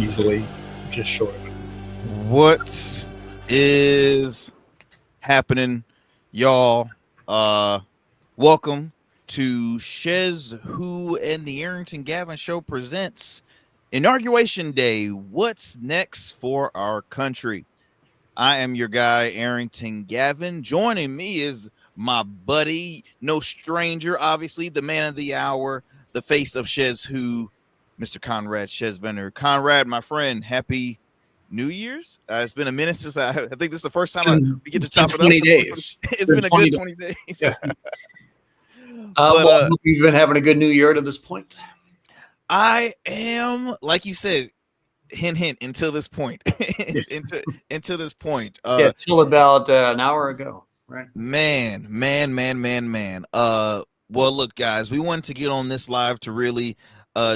usually just short of it. What is happening, y'all? Welcome to SchezzWho and the Arrington Gavin Show presents Inauguration Day. What's next for our country? I am your guy, Arrington Gavin. Joining me is my buddy, no stranger, obviously, the man of the hour, the face of SchezzWho, Mr. Conrad Schessventer. Conrad, my friend, happy New Year's. It's been a minute since I think this is the first time we get to chop it up. 20 days. It's been a good 20 days. Yeah. Well, you've been having a good New Year to this point. I am, like you said, hint, hint, until this point. until this point. Till about an hour ago, right? Man. Well, look, guys, we wanted to get on this live to really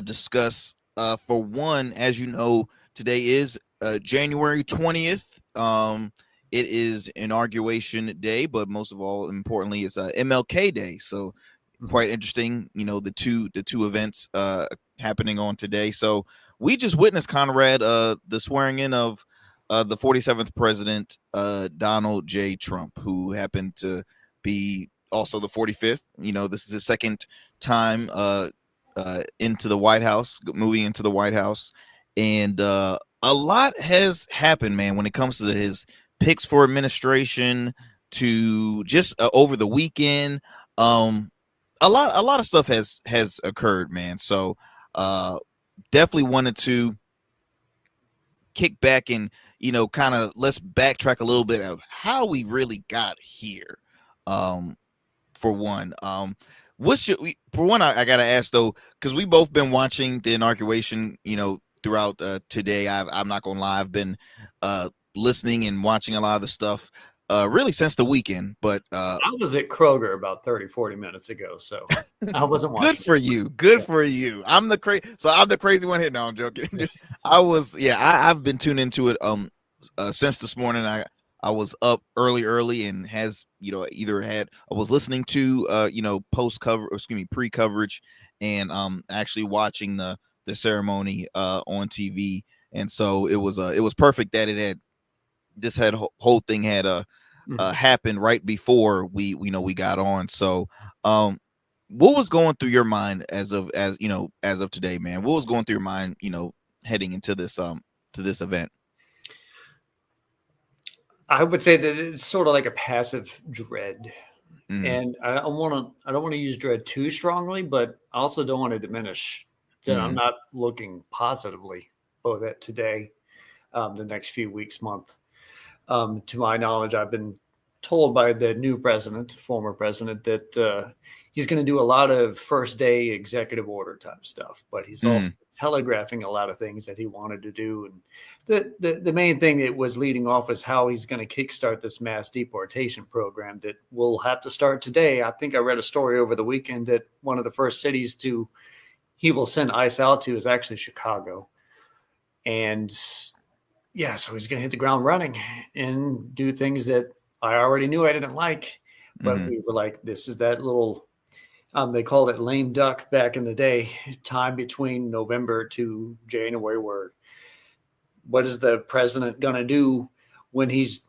discuss. For one, as you know, today is January 20th. It is Inauguration Day, but most of all, importantly, it's MLK Day. So quite interesting, the two events happening on today. So we just witnessed, Conrad, the swearing in of the 47th president, Donald J. Trump, who happened to be also the 45th. This is his second time into the White House, moving into the White House. And a lot has happened, man, when it comes to his picks for administration, to just over the weekend. A lot of stuff has occurred, man. So definitely wanted to kick back and kind of let's backtrack a little bit of how we really got here. For one, I gotta ask though, because we both been watching the inauguration throughout today. I'm not gonna lie, I've been listening and watching a lot of the stuff really since the weekend, but I was at Kroger about 30-40 minutes ago, so I wasn't watching. Good for you. I'm the crazy one here. No, I'm joking. I've been tuned into it since this morning. I was up early and I was listening to pre-coverage and actually watching the ceremony on TV, and so it was perfect that whole thing had happened right before we got on. So what was going through your mind as of today, man? What was going through your mind heading into this event? I would say that it's sort of like a passive dread. And I don't want to use dread too strongly, but I also don't want to diminish that I'm not looking positively both at today, the next few weeks, month. To my knowledge, I've been told by the new former president, that he's going to do a lot of first day executive order type stuff, but he's also telegraphing a lot of things that he wanted to do. And the main thing that was leading off is how he's going to kickstart this mass deportation program that will have to start today. I think I read a story over the weekend that one of the first cities he will send ICE out to is actually Chicago. And yeah, so he's going to hit the ground running and do things that I already knew I didn't like, but we were like, this is that little, they called it lame duck back in the day, time between November to January, where what is the president going to do when he's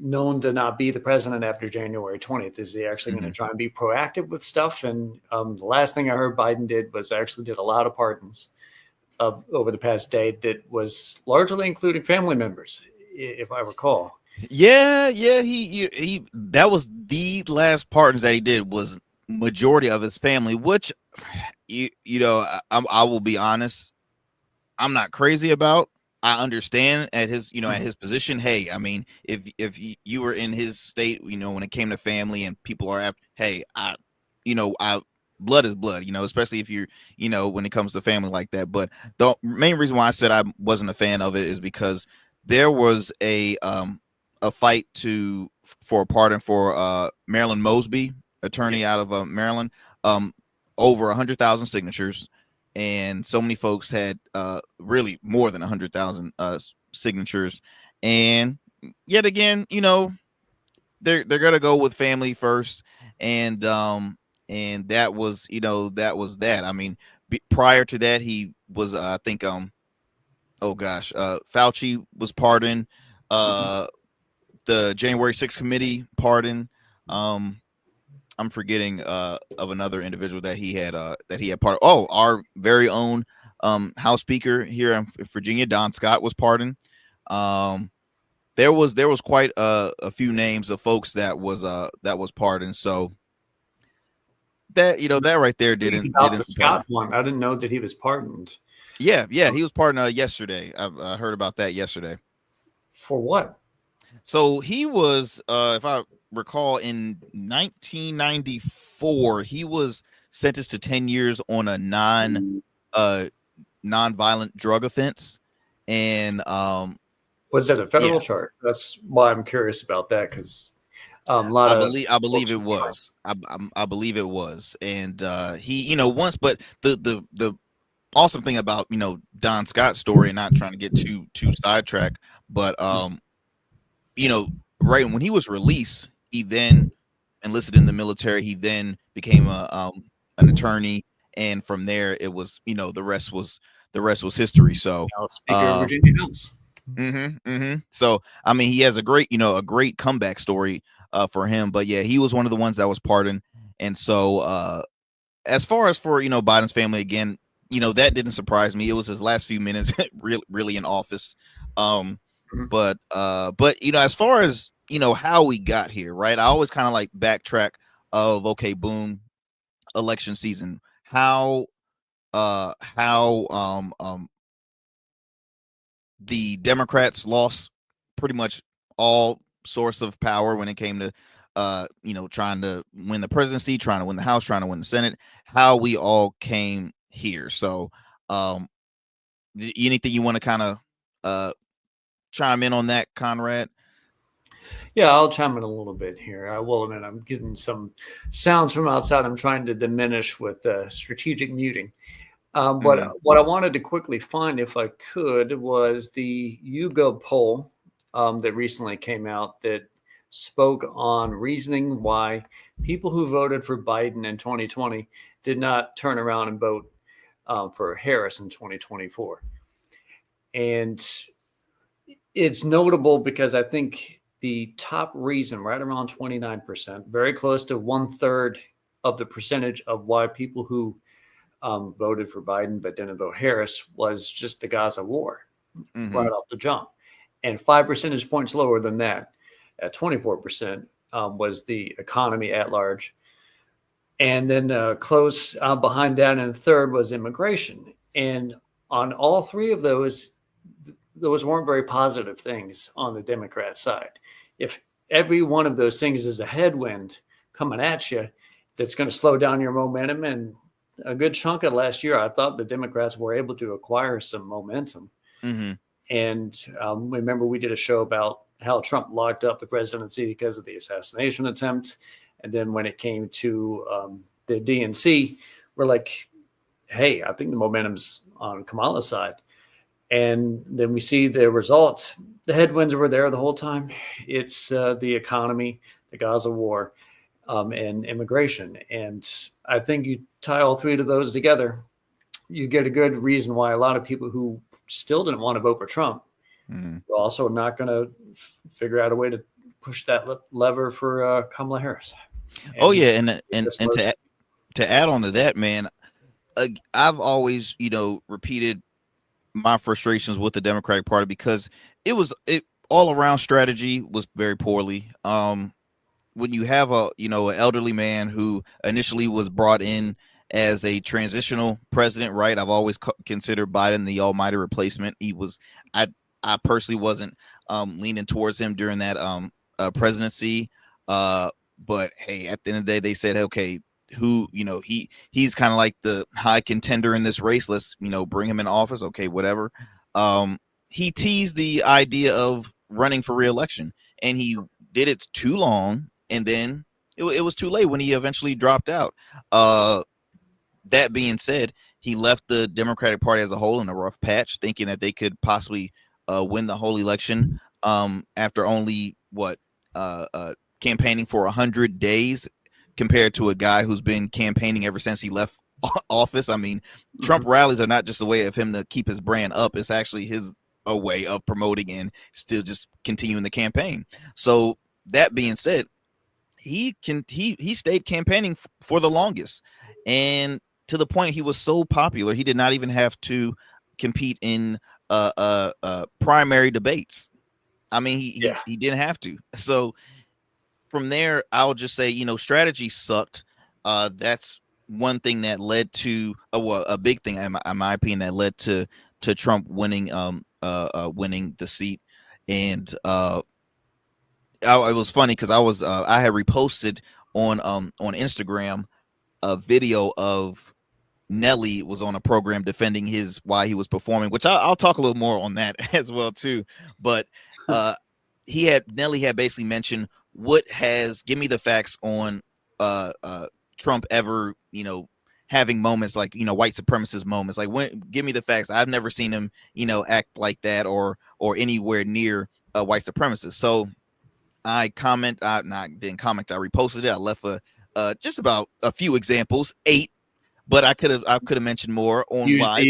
known to not be the president after January 20th? Is he actually going to try and be proactive with stuff? And the last thing I heard Biden did was actually did a lot of pardons over the past day that was largely including family members, if I recall. Yeah, he that was the last pardons that he did, was majority of his family, which I will be honest, I'm not crazy about. I understand at his at his position. Hey, I mean, if you were in his state, when it came to family and people are after, hey, blood is blood, especially if you're, when it comes to family like that. But the main reason why I said I wasn't a fan of it is because there was a fight for a pardon for Marilyn Mosby, attorney out of Maryland, over 100,000 signatures, and so many folks had really more than 100,000 signatures, and yet again, they're gonna go with family first, and that was that. I mean, prior to that, he was I think Oh gosh, Fauci was pardoned. The January 6th committee pardoned. I'm forgetting of another individual that he had pardoned. Oh, our very own House Speaker here in Virginia, Don Scott, was pardoned. There was quite a few names of folks that was pardoned. So that that right there didn't the Scott one. I didn't know that he was pardoned. Yeah, he was pardoned yesterday. I heard about that yesterday. For what? So he was, if I recall, in 1994, he was sentenced to 10 years on a non-violent drug offense, and was that a federal charge? That's why I'm curious about that, because I believe it was. I believe it was, and he, once, but the awesome thing about Don Scott's story, and not trying to get too sidetracked, but right when he was released, he then enlisted in the military. He then became an attorney, and from there it was the rest was history. So Speaker of Virginia House. So I mean, he has a great comeback story for him. But yeah, he was one of the ones that was pardoned. And so as far as for Biden's family, again, that didn't surprise me. It was his last few minutes really in office. But as far as how we got here, right? I always kind of like backtrack of, okay, boom, election season. How the Democrats lost pretty much all source of power when it came to trying to win the presidency, trying to win the House, trying to win the Senate, how we all came here. So anything you want to kind of chime in on that, Conrad? Yeah, I'll chime in a little bit here. I will admit I'm getting some sounds from outside. I'm trying to diminish with strategic muting. But what I wanted to quickly find, if I could, was the YouGov poll that recently came out that spoke on reasoning why people who voted for Biden in 2020 did not turn around and vote for Harris in 2024. And it's notable because I think the top reason, right around 29%, very close to 1/3 of the percentage of why people who voted for Biden but didn't vote Harris, was just the Gaza war right off the jump. And 5 percentage points lower than that, at 24%, was the economy at large. And then close behind that and third was immigration. And on all three of those weren't very positive things on the Democrat side. If every one of those things is a headwind coming at you, that's going to slow down your momentum. And a good chunk of last year, I thought the Democrats were able to acquire some momentum. And remember, we did a show about how Trump locked up the presidency because of the assassination attempt. And then when it came to the DNC, we're like, hey, I think the momentum's on Kamala's side. And then we see the results. The headwinds were there the whole time. It's the economy, the Gaza war, and immigration. And I think you tie all three of those together, you get a good reason why a lot of people who still didn't want to vote for Trump are also not going to figure out a way to push that lever for Kamala Harris. And to add on to that, man, I've always repeated my frustrations with the Democratic Party because it all around strategy was very poorly. When you have an elderly man who initially was brought in as a transitional president, right? I've always considered Biden the almighty replacement. I personally wasn't leaning towards him during that presidency. But hey, at the end of the day, they said, okay, who he's kind of like the high contender in this race. Let's bring him in office. Okay, whatever. He teased the idea of running for re-election, and he did it too long, and then it was too late when he eventually dropped out. That being said, he left the Democratic Party as a whole in a rough patch, thinking that they could possibly win the whole election after only campaigning for 100 days compared to a guy who's been campaigning ever since he left office. I mean, Trump rallies are not just a way of him to keep his brand up. It's actually a way of promoting and still just continuing the campaign. So that being said, he stayed campaigning for the longest, and to the point he was so popular he did not even have to compete in primary debates. I mean, he didn't have to. So from there, I'll just say, strategy sucked. That's one thing that led to a big thing in my opinion that led to Trump winning winning the seat. And it was funny because I had reposted on Instagram a video of Nelly was on a program defending why he was performing, which I'll talk a little more on that as well too. But Nelly had basically mentioned give me the facts on Trump ever having moments like white supremacist moments, like give me the facts. I've never seen him act like that or anywhere near a white supremacist. So I didn't comment. I reposted it. I left just about a few examples, 8, but I could have mentioned more on why.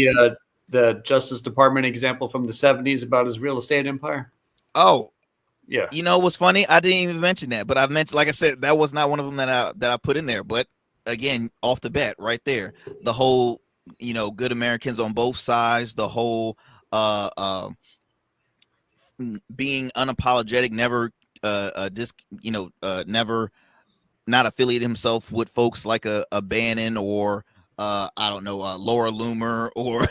The Justice Department example from the 70s about his real estate empire. Oh, yeah. What's funny? I didn't even mention that, but I've mentioned, like I said, that was not one of them that I put in there. But again, off the bat, right there, the whole good Americans on both sides, the whole being unapologetic, never never not affiliate himself with folks like a Bannon or I don't know, Laura Loomer or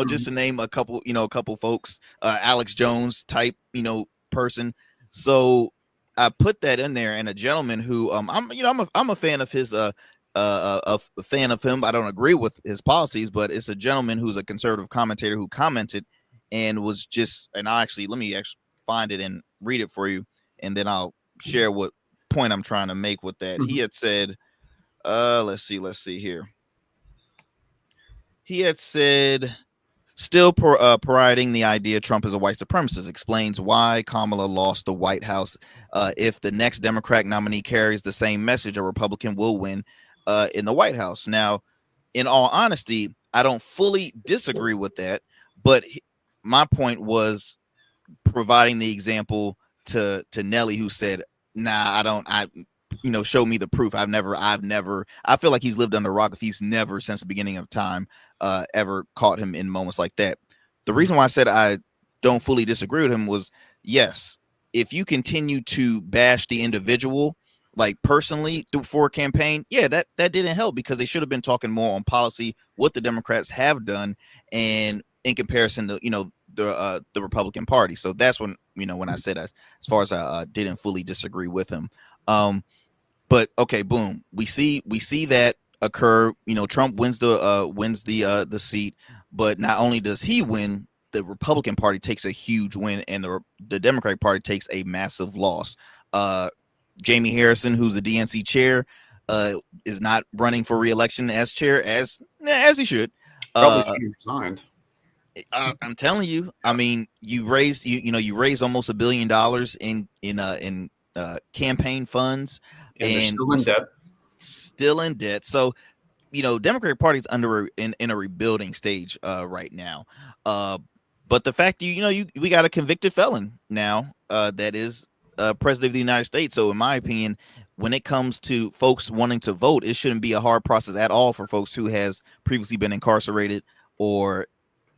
just to name a couple folks, Alex Jones type person. So I put that in there, and a gentleman who I'm a fan of his a fan of him. I don't agree with his policies, but it's a gentleman who's a conservative commentator who commented and was just, and let me find it and read it for you, and then I'll share what point I'm trying to make with that. He had said, let's see here. He had said, still parading the idea Trump is a white supremacist, explains why Kamala lost the White House. If the next Democratic nominee carries the same message, a Republican will win in the White House. Now, in all honesty, I don't fully disagree with that, but my point was providing the example to Nelly, who said, nah, show me the proof. I feel like he's lived under a rock if he's never since the beginning of time ever caught him in moments like that. The reason why I said I don't fully disagree with him was, yes, if you continue to bash the individual, like personally for a campaign, that didn't help, because they should have been talking more on policy, what the Democrats have done, and in comparison to the Republican Party. So that's when when I said as far as I didn't fully disagree with him. But okay, boom, we see that occur. Trump wins the seat, but not only does he win, the Republican Party takes a huge win, and the Democratic Party takes a massive loss. Jamie Harrison, who's the DNC chair, is not running for re-election as chair as he should. Probably should have resigned. I'm telling you, I mean, you raised almost $1 billion in campaign funds, and still in debt. So, Democratic Party's in a rebuilding stage right now. But the fact we got a convicted felon now that is president of the United States. So in my opinion, when it comes to folks wanting to vote, it shouldn't be a hard process at all for folks who has previously been incarcerated or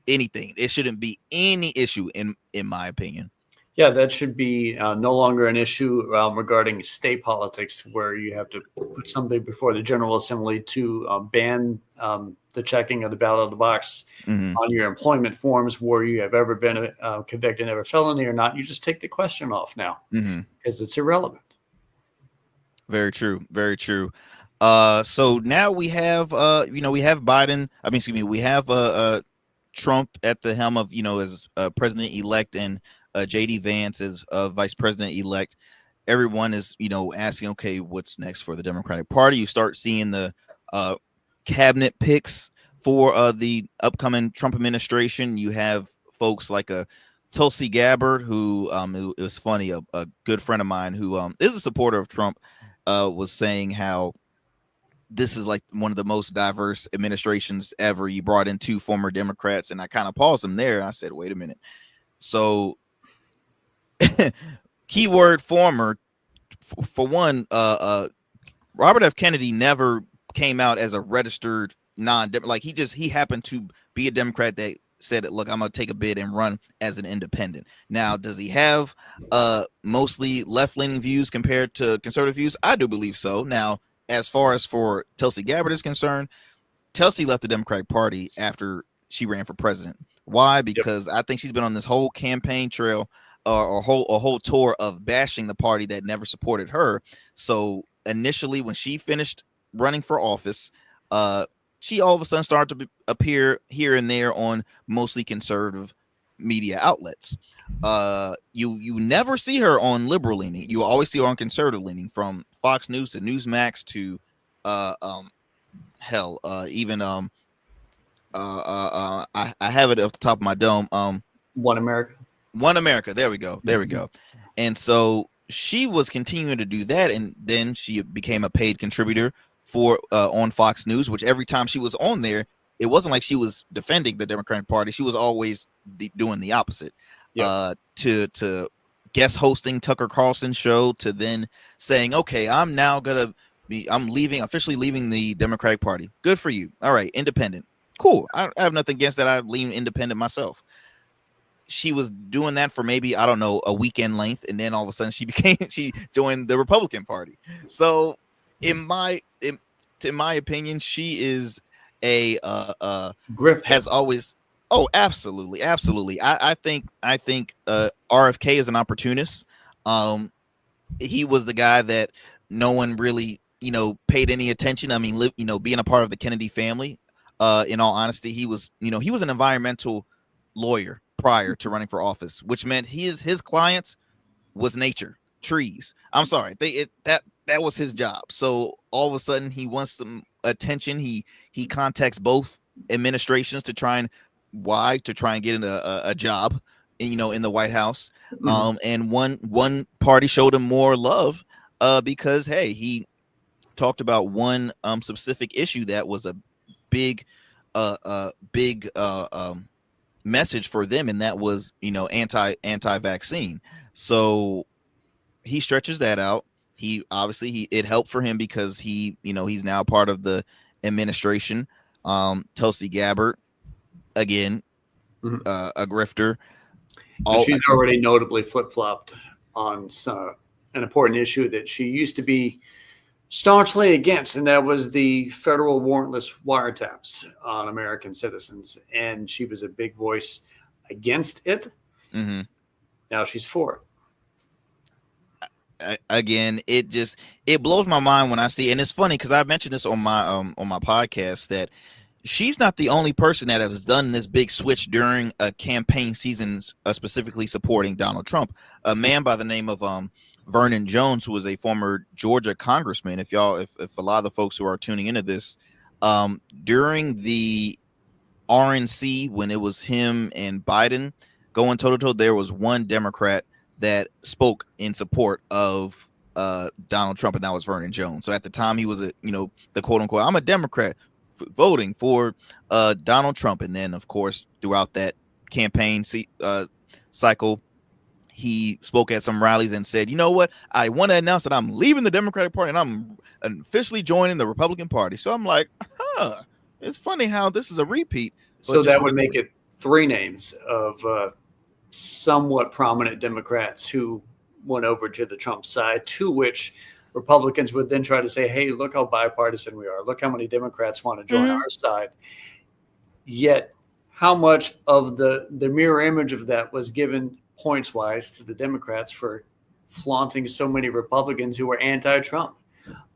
anything. It shouldn't be any issue in my opinion. Yeah, that should be no longer an issue regarding state politics, where you have to put somebody before the General Assembly to ban the checking of the ballot of the box on your employment forms, where you have ever been convicted of a felony or not. You just take the question off now because it's irrelevant. Very true. Very true. So now we have we have Biden. We have Trump at the helm of as president-elect, and JD Vance as vice president-elect. Everyone is asking, okay, what's next for the Democratic Party? You start seeing the cabinet picks for the upcoming Trump administration. You have folks like Tulsi Gabbard, who it was funny, a good friend of mine who is a supporter of Trump, was saying how this is like one of the most diverse administrations ever. You brought in 2 former Democrats, and I kind of paused them there. I said, wait a minute. So keyword former, for one, Robert F. Kennedy never came out as a registered like he happened to be a Democrat that said, look, I'm gonna take a bid and run as an independent. Now, does he have mostly left-leaning views compared to conservative views? I do believe so. Now, as far as for Tulsi Gabbard is concerned, Tulsi left the Democratic Party after she ran for president. Why? Because I think she's been on this whole campaign trail or a whole tour of bashing the party that never supported her. So initially, when she finished running for office, she all of a sudden started to appear here and there on mostly conservative media outlets. You never see her on liberal leaning. You always see her on conservative leaning, from Fox News to Newsmax to even I have it off the top of my dome. One America. There we go. And so she was continuing to do that, and then she became a paid contributor for on Fox News, which every time she was on there, it wasn't like she was defending the Democratic Party. She was always doing the opposite. To guest hosting Tucker Carlson's show, to then saying, okay, I'm officially leaving the Democratic Party. Good for you. All right, independent. Cool. I have nothing against that. I lean independent myself. She was doing that for maybe, I don't know, a weekend length, and then all of a sudden she joined the Republican Party. So in my opinion, she is a Griff has always. Oh, absolutely. I think RFK is an opportunist. He was the guy that no one really, paid any attention. I mean, being a part of the Kennedy family. In all honesty, he was an environmental lawyer prior to running for office, which meant his clients was nature, trees. I'm sorry, that was his job. So all of a sudden, he wants some attention. He contacts both administrations to try and get in a job, in the White House. And one party showed him more love because, hey, he talked about one specific issue that was a big message for them, and that was anti-vaccine. So he stretches that out. He obviously it helped for him because he's now part of the administration. Tulsi Gabbard, again, a grifter. She's already notably flip-flopped on an important issue that she used to be staunchly against, and that was the federal warrantless wiretaps on American citizens. And she was a big voice against it. Mm-hmm. Now she's for it. Again, it blows my mind when I see, and it's funny because I mentioned this on my podcast, that she's not the only person that has done this big switch during a campaign season, specifically supporting Donald Trump. A man by the name of Vernon Jones, who was a former Georgia congressman. If a lot of the folks who are tuning into this, during the RNC, when it was him and Biden going toe to toe, there was one Democrat that spoke in support of Donald Trump, and that was Vernon Jones. So at the time, he was the quote unquote, I'm a Democrat voting for Donald Trump. And then, of course, throughout that campaign cycle, he spoke at some rallies and said, you know what, I want to announce that I'm leaving the Democratic Party and I'm officially joining the Republican Party. So I'm like, it's funny how this is a repeat. So that would make it 3 names of somewhat prominent Democrats who went over to the Trump side, to which Republicans would then try to say, hey, look how bipartisan we are. Look how many Democrats want to join our side. Yet how much of the mirror image of that was given points-wise to the Democrats for flaunting so many Republicans who were anti-Trump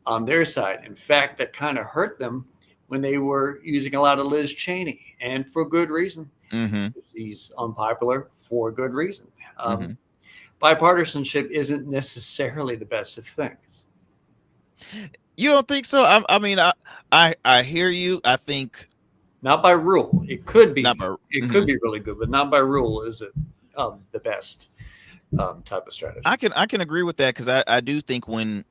on their side. In fact, that kind of hurt them when they were using a lot of Liz Cheney, and for good reason. Mm-hmm. She's unpopular for good reason. Bipartisanship isn't necessarily the best of things. You don't think so? I hear you. I think not by rule. It could be. Could be really good, but not by rule is it the best type of strategy. I can agree with that, because I do think when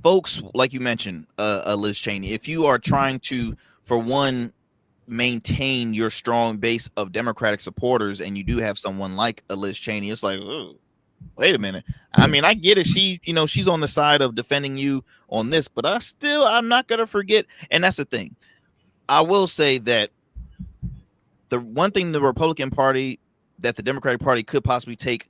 folks, like you mentioned, Liz Cheney, if you are trying to, for one, maintain your strong base of Democratic supporters, and you do have someone like a Liz Cheney, it's like, oh, wait a minute. I mean, I get it. She's on the side of defending you on this, but I'm not going to forget. And that's the thing. I will say that the one thing the Republican Party that the Democratic Party could possibly take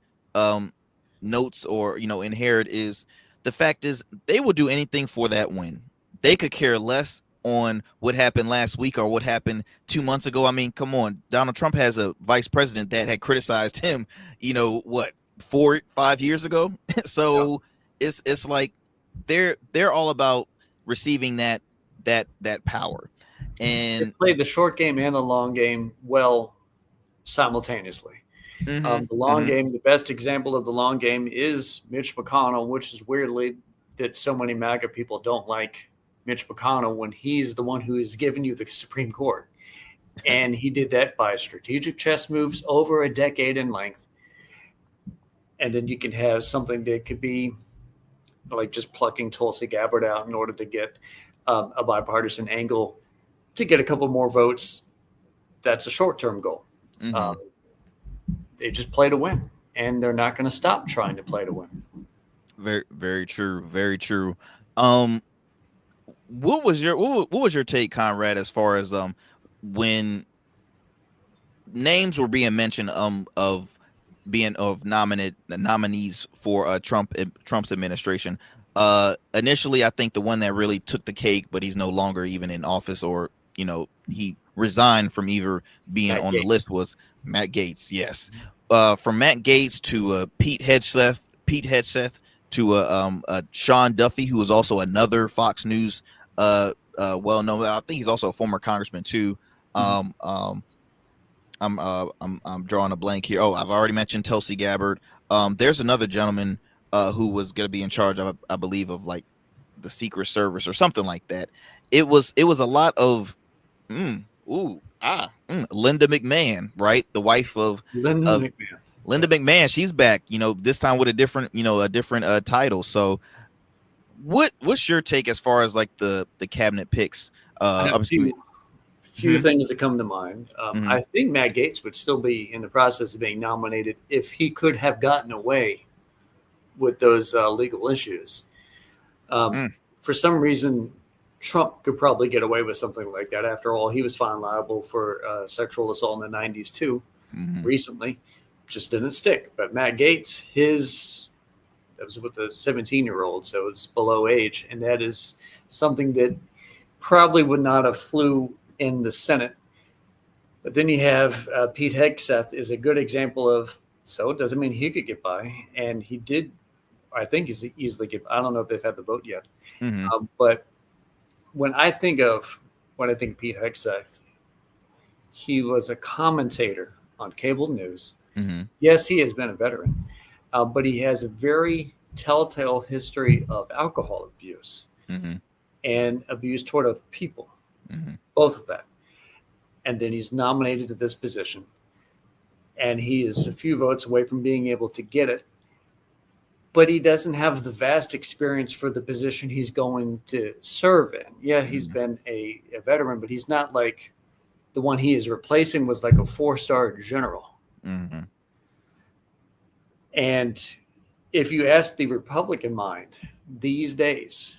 notes or, inherit is the fact is they will do anything for that win. They could care less on what happened last week or what happened 2 months ago. I mean, come on. Donald Trump has a vice president that had criticized him, 4-5 years ago. So it's like they're all about receiving that power. And they played the short game and the long game well simultaneously. The long game, the best example of the long game is Mitch McConnell, which is weirdly that so many MAGA people don't like Mitch McConnell when he's the one who has given you the Supreme Court. And he did that by strategic chess moves over a decade in length. And then you can have something that could be like just plucking Tulsi Gabbard out in order to get a bipartisan angle to get a couple more votes. That's a short-term goal. They just play to win, and they're not going to stop trying to play to win. Very, very true. Very true. What was your take, Conrad, as far as when names were being mentioned of nominees for Trump's administration? Initially, I think the one that really took the cake, but he's no longer even in office, or he resigned from either being on the list, was Matt Gaetz. Yes, from Matt Gaetz to Pete Hegseth to Sean Duffy, who is also another Fox News well-known. I think he's also a former congressman too. I'm drawing a blank here. Oh, I've already mentioned Tulsi Gabbard. There's another gentleman who was going to be in charge of, I believe, of like the Secret Service or something like that. It was a lot of Linda McMahon, right? The wife of Linda McMahon. She's back, this time with a different title. So what's your take as far as like the cabinet picks? Few things that come to mind. I think Matt Gaetz would still be in the process of being nominated if he could have gotten away with those legal issues. For some reason, Trump could probably get away with something like that. After all, he was found liable for sexual assault in the 90s too. Recently, just didn't stick. But Matt Gaetz, that was with a 17-year-old, so it's below age, and that is something that probably would not have flew in the Senate. But then you have Pete Hegseth is a good example of, so it doesn't mean he could get by, and he did. I think he's easily get. I don't know if they've had the vote yet, but when I think of Pete Hegseth, he was a commentator on cable news. Yes, he has been a veteran, but he has a very telltale history of alcohol abuse and abuse toward other people, both of that. And then he's nominated to this position, and he is a few votes away from being able to get it. But he doesn't have the vast experience for the position he's going to serve in. Yeah, he's been a veteran, but he's not like the one he is replacing was like a 4-star general. And if you ask the Republican mind these days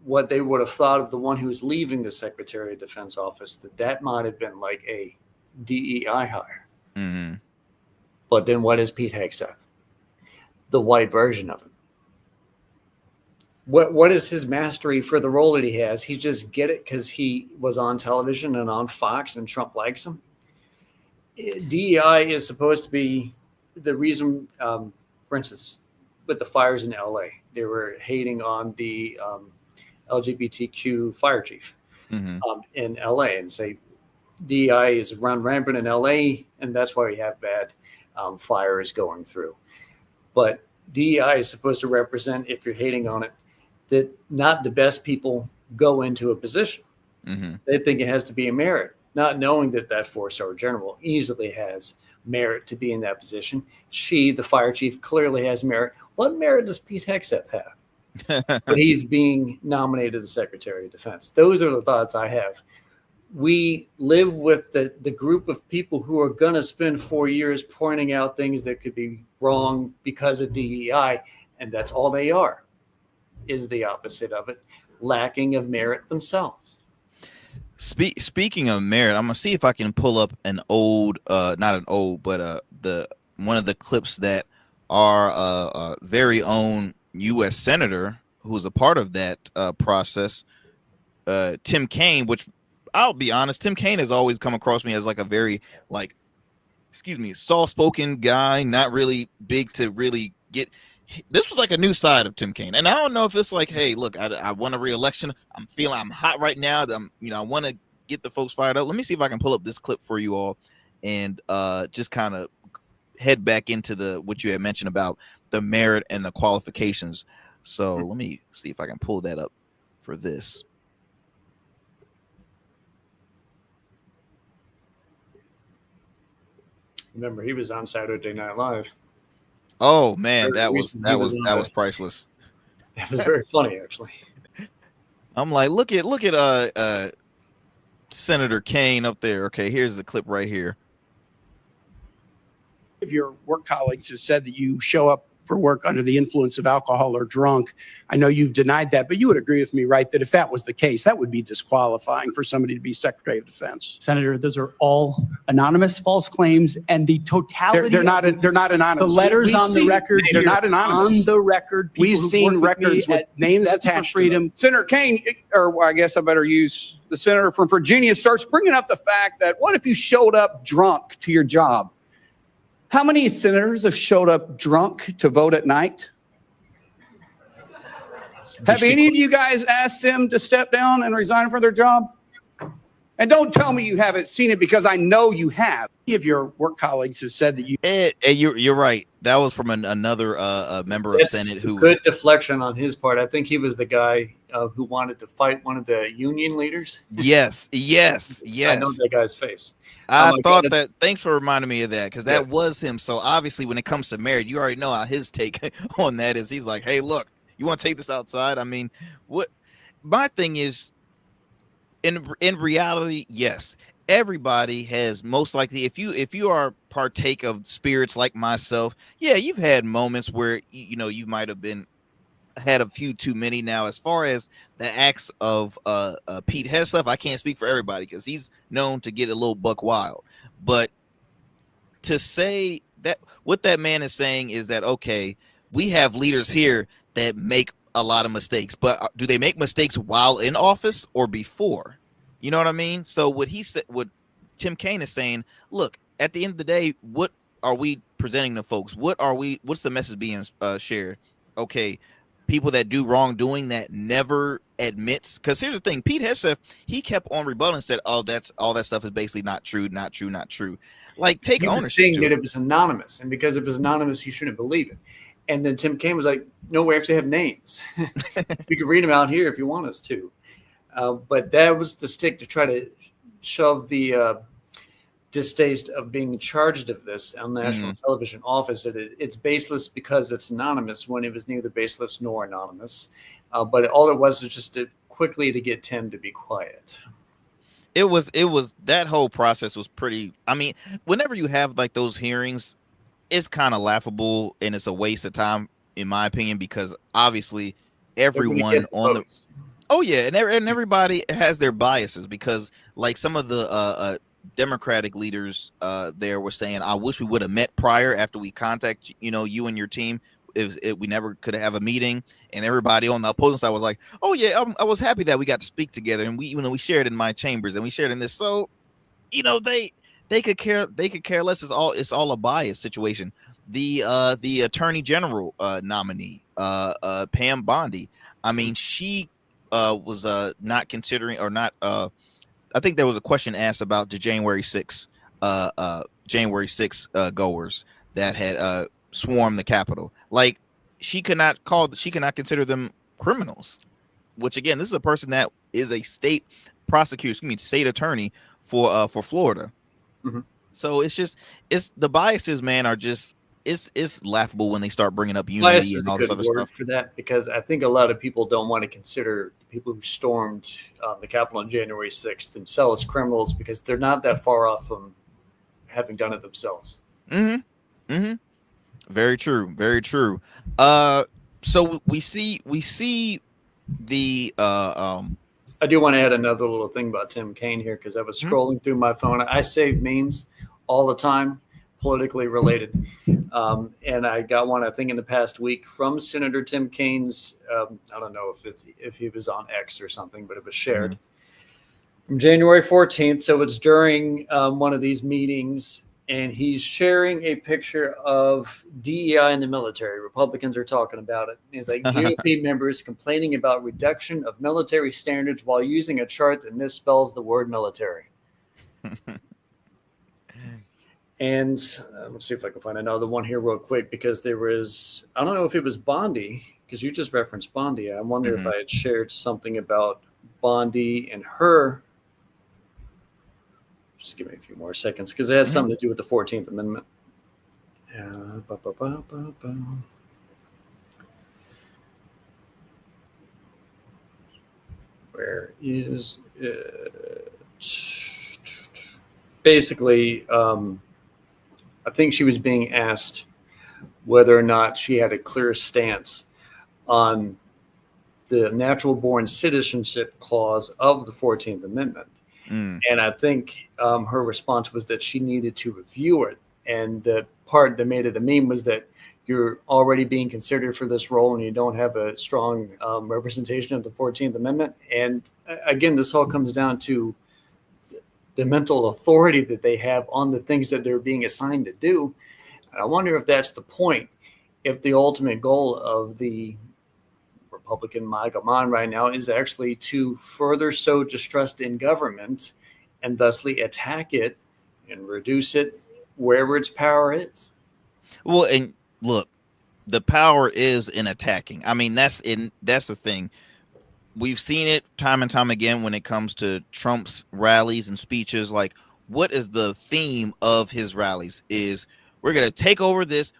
what they would have thought of the one who's leaving the Secretary of Defense office, that might have been like a DEI hire. But then what is Pete Hegseth? The white version of him. What is his mastery for the role that he has? He just get it because he was on television and on Fox and Trump likes him. DEI is supposed to be the reason, for instance, with the fires in LA, they were hating on the LGBTQ fire chief in LA and say DEI is run rampant in LA, and that's why we have bad fires going through. But DEI is supposed to represent, if you're hating on it, that not the best people go into a position. They think it has to be a merit, not knowing that 4-star general easily has merit to be in that position. She, the fire chief, clearly has merit. What merit does Pete Hegseth have? but he's being nominated as Secretary of Defense. Those are the thoughts I have. We live with the group of people who are going to spend 4 years pointing out things that could be wrong because of DEI, and that's all they are, is the opposite of it, lacking of merit themselves. Speaking of merit, I'm gonna see if I can pull up an old, not an old, but the one of the clips that our very own U.S. Senator, who's a part of that process, Tim Kaine. Which I'll be honest, Tim Kaine has always come across me as like a very soft-spoken guy, not really big to really get. This was like a new side of Tim Kaine, and I don't know if it's like, hey, look, I won a re-election. I'm hot right now. I want to get the folks fired up. Let me see if I can pull up this clip for you all, and just kind of head back into what you had mentioned about the merit and the qualifications. So let me see if I can pull that up for this. Remember, he was on Saturday Night Live. Oh man, that was priceless. That was very funny, actually. I'm like, look at Senator Kaine up there. Okay, here's the clip right here. Of your work colleagues have said that you show up for work under the influence of alcohol or drunk. I know you've denied that, but you would agree with me, right, that if that was the case, that would be disqualifying for somebody to be Secretary of Defense. Senator, those are all anonymous false claims, and the totality They're not anonymous. The letters on the record. They're not anonymous. On the record, We've seen records with names attached to them. Senator Kaine, or I guess I better use the senator from Virginia, starts bringing up the fact that what if you showed up drunk to your job? How many senators have showed up drunk to vote at night? Have any of you guys asked them to step down and resign from their job? And don't tell me you haven't seen it, because I know you have. Many of your work colleagues have said that you. You're right. That was from another member of Senate who. Good deflection on his part. I think he was the guy who wanted to fight one of the union leaders. Yes. I know that guy's face. I thought that. Thanks for reminding me of that, because that was him. So obviously, when it comes to merit, you already know how his take on that is. He's like, "Hey, look, you want to take this outside?" I mean, what my thing is, in reality, yes, everybody has most likely. If you are partake of spirits like myself, yeah, you've had moments where you might have had a few too many. Now, as far as the acts of Pete Hegseth, I can't speak for everybody because he's known to get a little buck wild. But to say that what that man is saying is that, okay, we have leaders here that make a lot of mistakes, but do they make mistakes while in office or before? You know what I mean? So what he said, what Tim Kaine is saying, look, at the end of the day, what are we presenting to folks? What's the message being shared? Okay, people that do wrongdoing that never admits, because here's the thing, Pete Hegseth, he kept on rebutting and said, oh, that's all that stuff is basically not true. Like, take ownership. Saying that it was anonymous, and because it was anonymous, you shouldn't believe it. And then Tim Kaine was like, no, we actually have names. We can read them out here if you want us to. But that was the stick to try to shove the distaste of being charged of this on national television office. It's baseless because it's anonymous, when it was neither baseless nor anonymous. But all it was just quickly to get Tim to be quiet. It was that whole process was pretty. I mean, whenever you have like those hearings, it's kind of laughable and it's a waste of time, in my opinion, because obviously everyone on the. Oh yeah, and everybody has their biases, because like some of the Democratic leaders there were saying, I wish we would have met prior after we contact you and your team. If we never could have a meeting, and everybody on the opposing side was like, oh yeah, I was happy that we got to speak together, and we we shared in my chambers and we shared in this. So they could care less. It's all a bias situation. The Attorney General nominee Pam Bondi, I mean, she was not considering, or not I think there was a question asked about the January 6 goers that had swarmed the Capitol. Like, she could not consider them criminals, which again, this is a person that is a state attorney for Florida. So it's the biases, man, are just it's laughable when they start bringing up Bias unity is and a all this good other word stuff. for that, because I think a lot of people don't want to consider the people who stormed the Capitol on January 6th themselves criminals, because they're not that far off from having done it themselves. Mm-hmm. Mm-hmm. Very true. Very true. So we see the I do want to add another little thing about Tim Kaine here, because I was scrolling through my phone. I save memes all the time, politically related. And I got one, I think, in the past week from Senator Tim Kaine's, I don't know if he was on X or something, but it was shared from January 14th. So it's during one of these meetings, and he's sharing a picture of DEI in the military. Republicans are talking about it. He's like, GOP members complaining about reduction of military standards while using a chart that misspells the word military. And let's see if I can find another one here real quick, because there was, I don't know if it was Bondi, because you just referenced Bondi. I wonder if I had shared something about Bondi and her. Just give me a few more seconds, because it has something to do with the 14th Amendment. Where is it? Basically, I think she was being asked whether or not she had a clear stance on the natural born citizenship clause of the 14th Amendment. And I think her response was that she needed to review it. And the part that made it a meme was that you're already being considered for this role and you don't have a strong representation of the 14th Amendment. And again, this all comes down to the mental authority that they have on the things that they're being assigned to do. And I wonder if that's the point, if the ultimate goal of the Republican MAGA mind right now is actually to further sow distrust in government and thusly attack it and reduce it wherever its power is. Well, and look, the power is in attacking. I mean, that's the thing. We've seen it time and time again when it comes to Trump's rallies and speeches. Like, what is the theme of his rallies? Is we're going to take over this.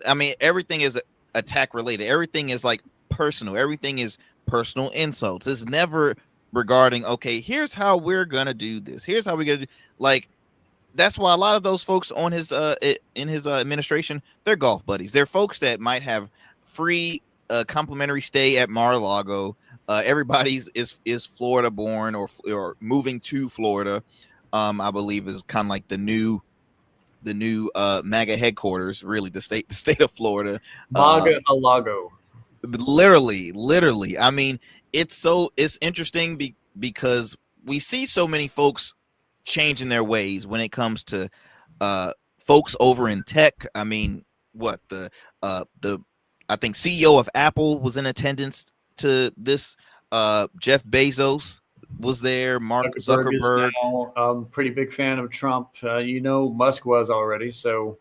I mean, everything is attack related. Everything is like personal. Everything is personal insults. It's never regarding, okay, here's how we're going to do this. Here's how we're going to do. Like, that's why a lot of those folks on his in his administration, they're golf buddies. They're folks that might have free complimentary stay at Mar-a-Lago. Everybody's is Florida born or moving to Florida. I believe is kind of like the new MAGA headquarters, really the state of Florida. Mar-a-Lago. Literally. I mean, it's interesting because we see so many folks changing their ways when it comes to folks over in tech. I mean, what the I think CEO of Apple was in attendance to this. Jeff Bezos was there. Mark Zuckerberg. Is now, pretty big fan of Trump. Musk was already. So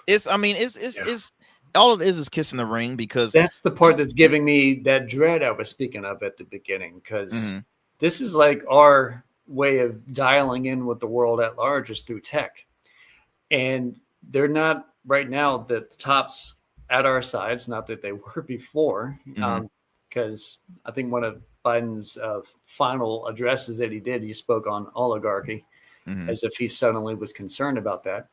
it's all it is kissing the ring, because that's the part that's giving me that dread I was speaking of at the beginning. Because this is like our way of dialing in with the world at large is through tech, and they're not right now the tops at our sides. Not that they were before. Because I think one of Biden's final addresses that he did, he spoke on oligarchy as if he suddenly was concerned about that.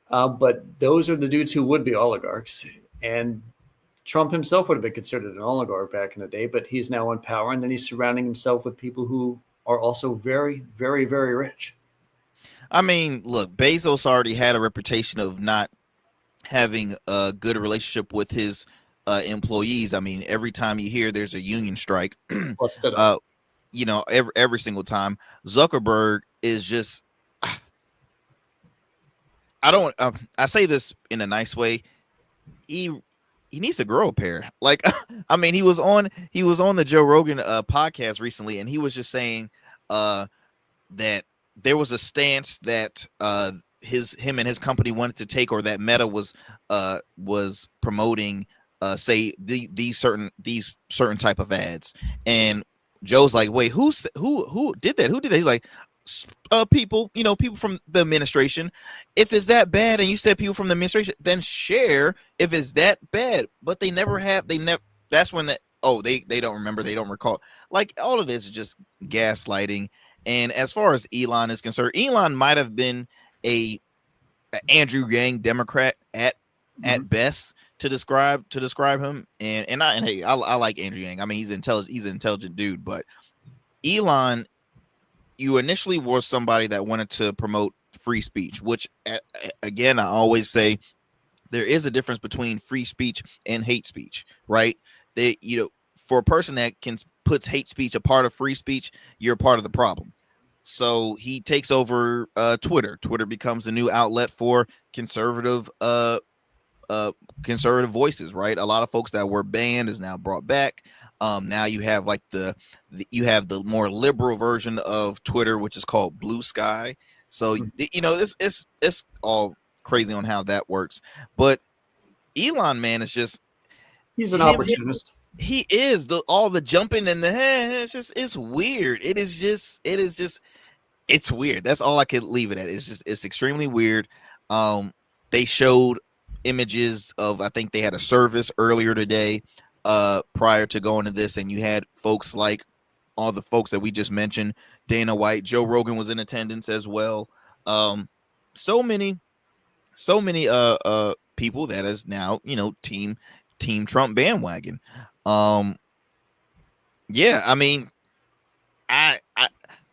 But those are the dudes who would be oligarchs. And Trump himself would have been considered an oligarch back in the day, but he's now in power. And then he's surrounding himself with people who are also very, very, very rich. I mean, look, Bezos already had a reputation of not having a good relationship with his employees. I mean, every time you hear there's a union strike, every single time. Zuckerberg is just, I say this in a nice way. He needs to grow a pair. Like, I mean, he was on the Joe Rogan podcast recently, and he was just saying that there was a stance that him and his company wanted to take, or that Meta was promoting, say these certain type of ads. And Joe's like, wait, who did that? Who did that? He's like, people, people from the administration. If it's that bad, and you said people from the administration, then share if it's that bad. But they never have. That's when they don't remember. They don't recall. Like, all of this is just gaslighting. And as far as Elon is concerned, Elon might have been a Andrew Yang Democrat at best to describe him. And hey, I like Andrew Yang. I mean, he's an intelligent dude. But Elon, you initially were somebody that wanted to promote free speech, which again, I always say there is a difference between free speech and hate speech, right? For a person that puts hate speech a part of free speech, you're part of the problem. So he takes over Twitter. Twitter becomes a new outlet for conservative voices, right? A lot of folks that were banned is now brought back. Now you have like the more liberal version of Twitter, which is called Blue Sky. So it's all crazy on how that works. But Elon, man, is just he's an opportunist. He is all the jumping and it's weird. It's weird. That's all I could leave it at. It's extremely weird. They showed images of, I think they had a service earlier today, prior to going to this, and you had folks like all the folks that we just mentioned, Dana White, Joe Rogan was in attendance as well. So many people that is now, team Trump bandwagon. Yeah, I mean, I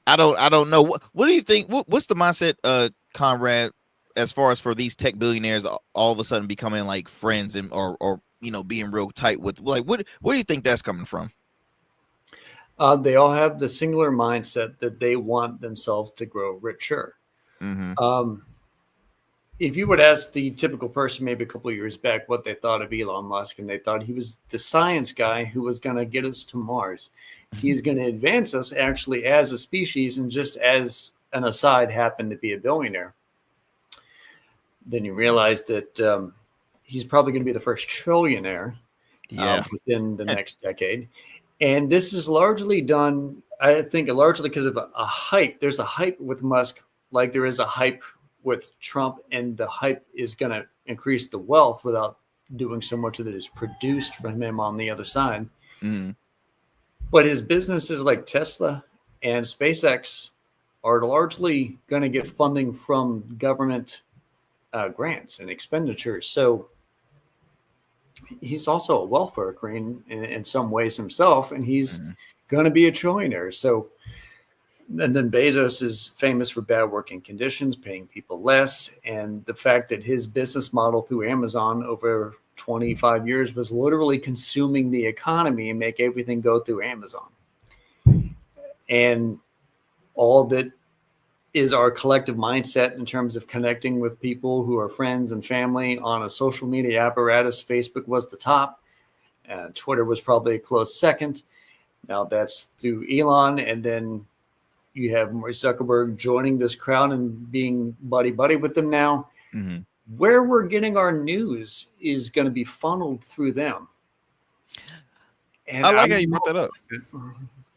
don't know. What do you think? What's the mindset, Conrad, as far as for these tech billionaires all of a sudden becoming like friends and or being real tight with, like, where do you think that's coming from? They all have the singular mindset that they want themselves to grow richer. Mm-hmm. If you would ask the typical person maybe a couple of years back what they thought of Elon Musk, and they thought he was the science guy who was going to get us to Mars. He is going to advance us actually as a species, and just as an aside happened to be a billionaire. Then you realize that he's probably going to be the first trillionaire within the next decade. And this is largely done, I think, largely because of a hype. There's a hype with Musk, like there is a hype with Trump, and the hype is going to increase the wealth without doing so much of it is produced from him on the other side. Mm-hmm. But his businesses like Tesla and SpaceX are largely going to get funding from government grants and expenditures. So he's also a welfare queen in some ways himself, and he's going to be a trillionaire. So, and then Bezos is famous for bad working conditions, paying people less, and the fact that his business model through Amazon over 25 years was literally consuming the economy and make everything go through Amazon. And all that is our collective mindset in terms of connecting with people who are friends and family on a social media apparatus. Facebook was the top. Twitter was probably a close second. Now that's through Elon. And then you have Mark Zuckerberg joining this crowd and being buddy-buddy with them now. Mm-hmm. Where we're getting our news is going to be funneled through them. And I like how you brought that up.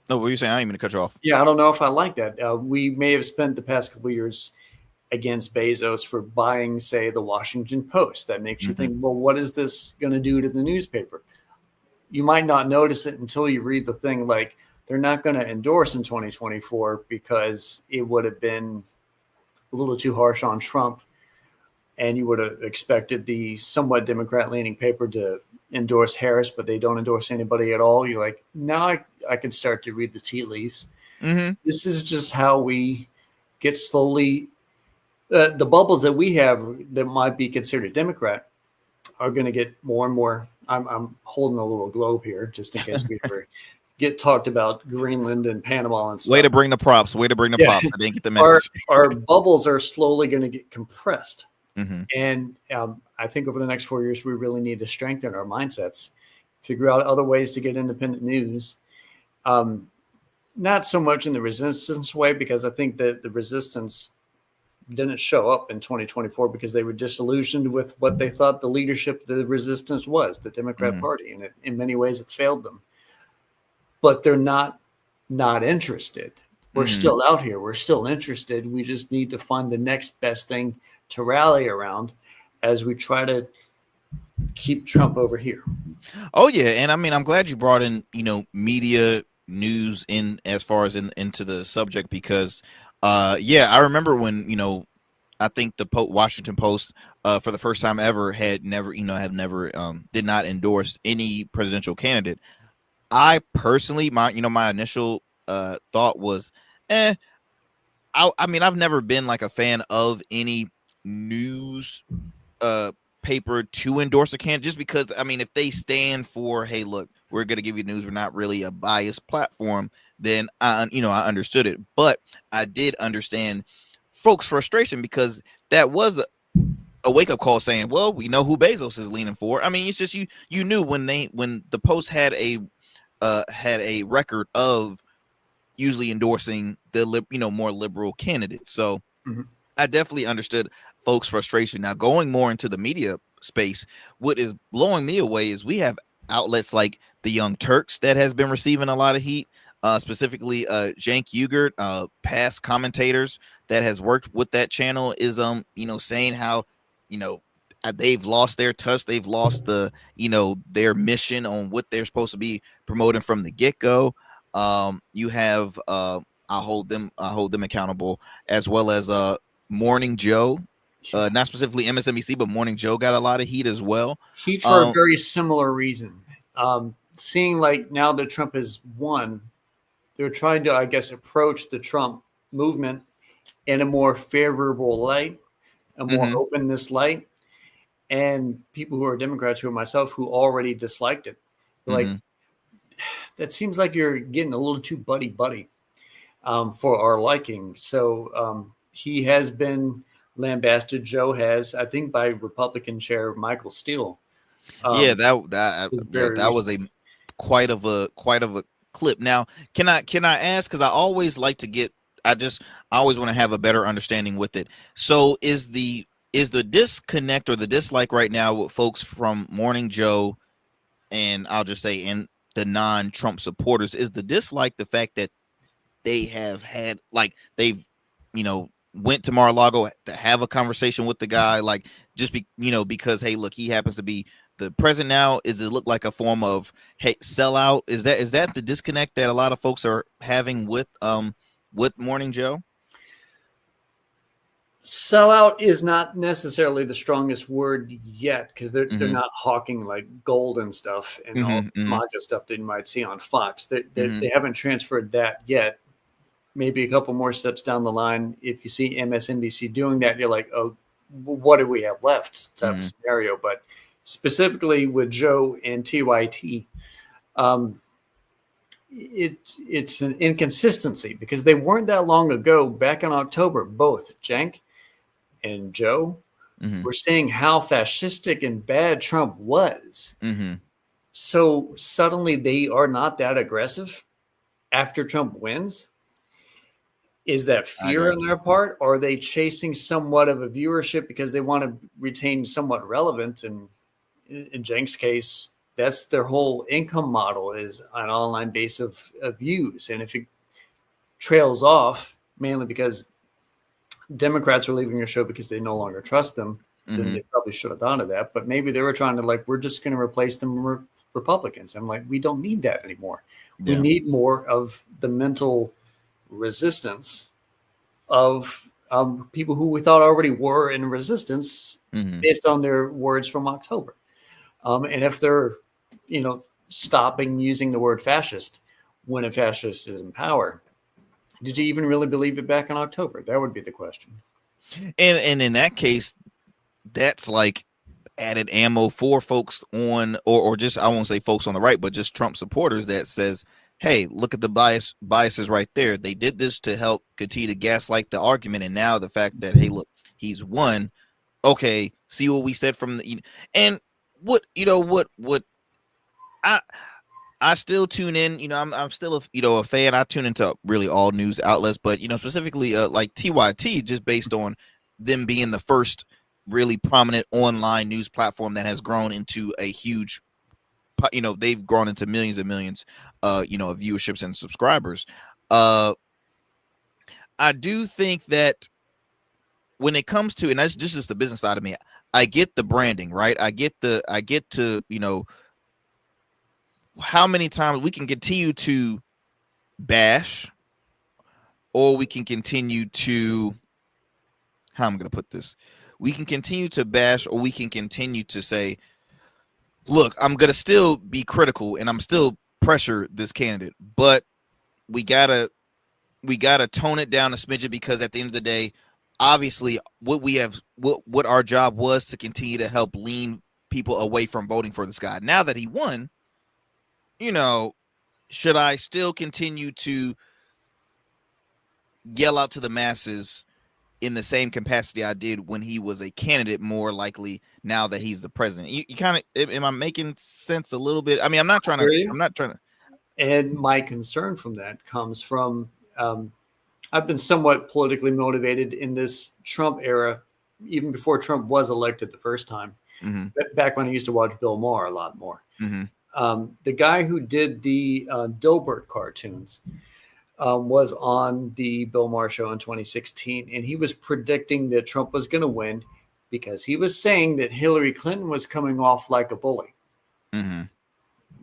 No, what were you saying? I didn't mean to cut you off. Yeah, I don't know if I like that. We may have spent the past couple of years against Bezos for buying, say, the Washington Post. That makes you think, well, what is this going to do to the newspaper? You might not notice it until you read the thing, like they're not going to endorse in 2024 because it would have been a little too harsh on Trump. And you would have expected the somewhat Democrat-leaning paper to endorse Harris, but they don't endorse anybody at all. You're like, now I can start to read the tea leaves. Mm-hmm. This is just how we get slowly. The bubbles that we have that might be considered Democrat are going to get more and more. I'm holding a little globe here just in case we ever get talked about Greenland and Panama and stuff. Way to bring the props. Props. I didn't get the message. Our bubbles are slowly going to get compressed. Mm-hmm. And I think over the next 4 years, we really need to strengthen our mindsets, figure out other ways to get independent news. Not so much in the resistance way, because I think that the resistance didn't show up in 2024 because they were disillusioned with what they thought the leadership of the resistance was, the Democrat Party. And in many ways, it failed them. But they're not interested. We're still out here. We're still interested. We just need to find the next best thing to rally around as we try to keep Trump over here. Oh yeah, and I mean, I'm glad you brought in, media news in as far as into the subject, because yeah, I remember when, I think the Washington Post for the first time ever had never did not endorse any presidential candidate. I personally, my initial thought was, I mean, I've never been like a fan of any news paper to endorse a candidate, just because, I mean, if they stand for, hey, look, we're going to give you news, we're not really a biased platform, then I understood it. But I did understand folks' frustration, because that was a wake-up call saying, well, we know who Bezos is leaning for. I mean, it's just you knew when the Post had a record of usually endorsing the more liberal candidates. So I definitely understood folks' frustration. Now, going more into the media space, what is blowing me away is we have outlets like the Young Turks that has been receiving a lot of heat, specifically Cenk Uygur, past commentators that has worked with that channel, is saying how they've lost their touch, they've lost the their mission on what they're supposed to be promoting from the get-go. You have I hold them accountable, as well as Morning Joe, not specifically MSNBC, but Morning Joe got a lot of heat as well. Heat for a very similar reason. Seeing like now that Trump has won, they're trying to, I guess, approach the Trump movement in a more favorable light, a more openness light. And people who are Democrats, who are myself, who already disliked it, like, that seems like you're getting a little too buddy for our liking. So he has been lambasted. Joe has, I think, by Republican Chair Michael Steele. Yeah, that was a quite of a clip. Now, can I ask, because I always like to get, I always want to have a better understanding with it. So is the disconnect or the dislike right now with folks from Morning Joe, and I'll just say in the non-Trump supporters, is the dislike the fact that they have had, like, they've went to Mar-a-Lago to have a conversation with the guy, like, just because, hey, look, he happens to be the president now? Is it look like a form of, hey, sellout? Is that the disconnect that a lot of folks are having with Morning Joe? Sellout is not necessarily the strongest word yet, because they're not hawking like gold and stuff and all MAGA stuff that you might see on Fox. They haven't transferred that yet. Maybe a couple more steps down the line, if you see MSNBC doing that, you're like, oh, what do we have left? Type of scenario. But specifically with Joe and TYT, it's an inconsistency, because they weren't that long ago, back in October, both Cenk and Joe were saying how fascistic and bad Trump was. So suddenly they are not that aggressive after Trump wins. Is that fear on their part, or are they chasing somewhat of a viewership because they want to retain somewhat relevant? And in Cenk's case, that's their whole income model, is an online base of views. And if it trails off, mainly because Democrats are leaving your show because they no longer trust them, then they probably should have thought of that. But maybe they were trying to, like, we're just going to replace them with Republicans. I'm like, we don't need that anymore. We need more of the mental resistance of people who we thought already were in resistance based on their words from October. And if they're, stopping using the word fascist when a fascist is in power, did you even really believe it back in October? That would be the question. And in that case, that's like added ammo for folks on, or just, I won't say folks on the right, but just Trump supporters, that says, hey, look at the biases right there. They did this to help continue to gaslight the argument. And now the fact that, hey, look, he's won. Okay, see what we said from the, and what I still tune in. I'm still a fan. I tune into really all news outlets, but specifically like TYT, just based on them being the first really prominent online news platform that has grown into a huge, they've grown into millions and millions, of viewerships and subscribers. I do think that when it comes to, and that's just the business side of me, I get the branding, right? I get to, you know, how many times we can continue to bash, or we can continue to, how I'm going to put this, we can continue to bash, or we can continue to say, look, I'm going to still be critical and I'm still pressure this candidate, but we gotta tone it down a smidgen, because at the end of the day, obviously what our job was to continue to help lean people away from voting for this guy. Now that he won, you know, should I still continue to yell out to the masses in the same capacity I did when he was a candidate, more likely now that he's the president? You kind of, am I making sense a little bit? I mean, I'm not trying to. And my concern from that comes from, I've been somewhat politically motivated in this Trump era, even before Trump was elected the first time, back when I used to watch Bill Maher a lot more. The guy who did the Dilbert cartoons was on the Bill Maher show in 2016, and he was predicting that Trump was going to win because he was saying that Hillary Clinton was coming off like a bully.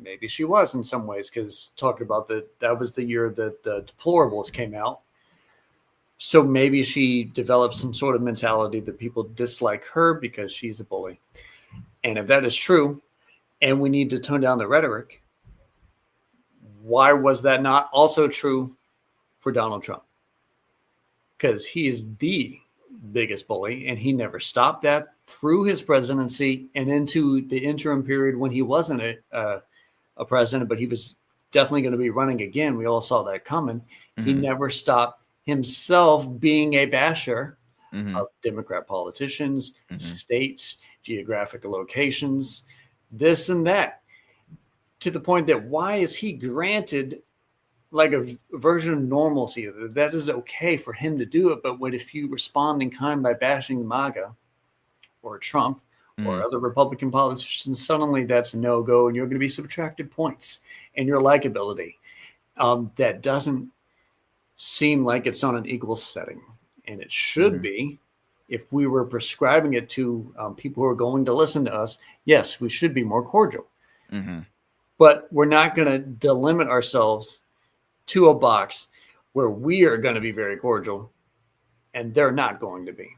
Maybe she was in some ways, because talking about that was the year that the deplorables came out. So maybe she developed some sort of mentality that people dislike her because she's a bully. And if that is true, and we need to tone down the rhetoric, why was that not also true for Donald Trump? Because he is the biggest bully, and he never stopped that through his presidency and into the interim period when he wasn't a president, but he was definitely going to be running again. We all saw that coming. He never stopped himself being a basher of Democrat politicians, states, geographic locations, this and that, to the point that why is he granted like a version of normalcy? That is okay for him to do it, but what if you respond in kind by bashing MAGA or Trump or other Republican politicians? Suddenly that's a no-go, and you're going to be subtracted points in your likability. That doesn't seem like it's on an equal setting, and it should be. If we were prescribing it to people who are going to listen to us, yes, we should be more cordial. But we're not going to delimit ourselves to a box where we are going to be very cordial and they're not going to be.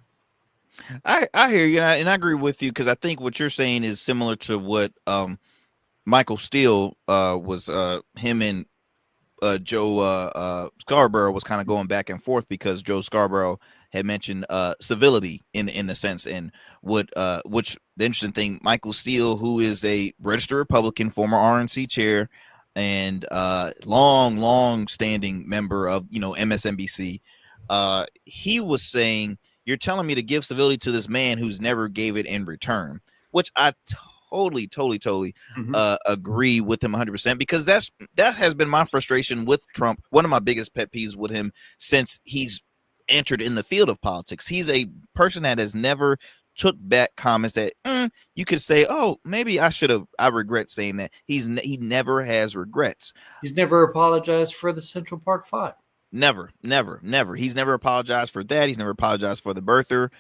I hear you, and I agree with you, because I think what you're saying is similar to what Michael Steele was, him and Joe Scarborough was kind of going back and forth, because Joe Scarborough had mentioned civility in the sense, and which the interesting thing, Michael Steele, who is a registered Republican, former RNC chair, and long standing member of, you know, MSNBC, he was saying, you're telling me to give civility to this man who's never gave it in return, which I totally agree with him 100%, because that has been my frustration with Trump. One of my biggest pet peeves with him since he's entered in the field of politics. He's a person that has never took back comments that you could say, oh, maybe I regret saying that. He never has regrets. He's never apologized for the Central Park Five. Never. He's never apologized for that. He's never apologized for the birther.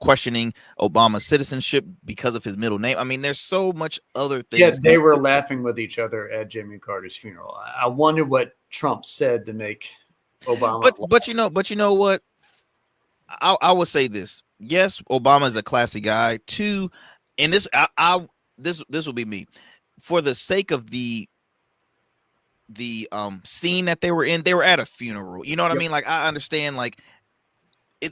Questioning Obama's citizenship because of his middle name. I mean, there's so much other things. Yeah, they were laughing with each other at Jimmy Carter's funeral. I wonder what Trump said to make Obama. But you know what? I will say this. Yes, Obama is a classy guy. Two, and this will be me. For the sake of the scene that they were in, they were at a funeral. You know what I mean? Like, I understand, like,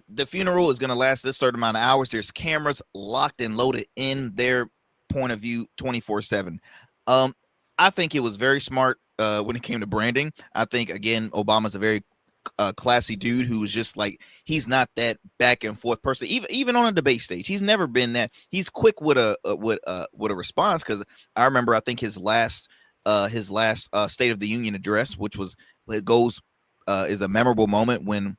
the funeral is going to last this certain amount of hours. There's cameras locked and loaded in their point of view 24/7. I think it was very smart when it came to branding. I think, again, Obama's a very classy dude who was just like, he's not that back and forth person. Even on a debate stage, he's never been that. He's quick with a response, because I remember, I think his last State of the Union address, which was is a memorable moment, when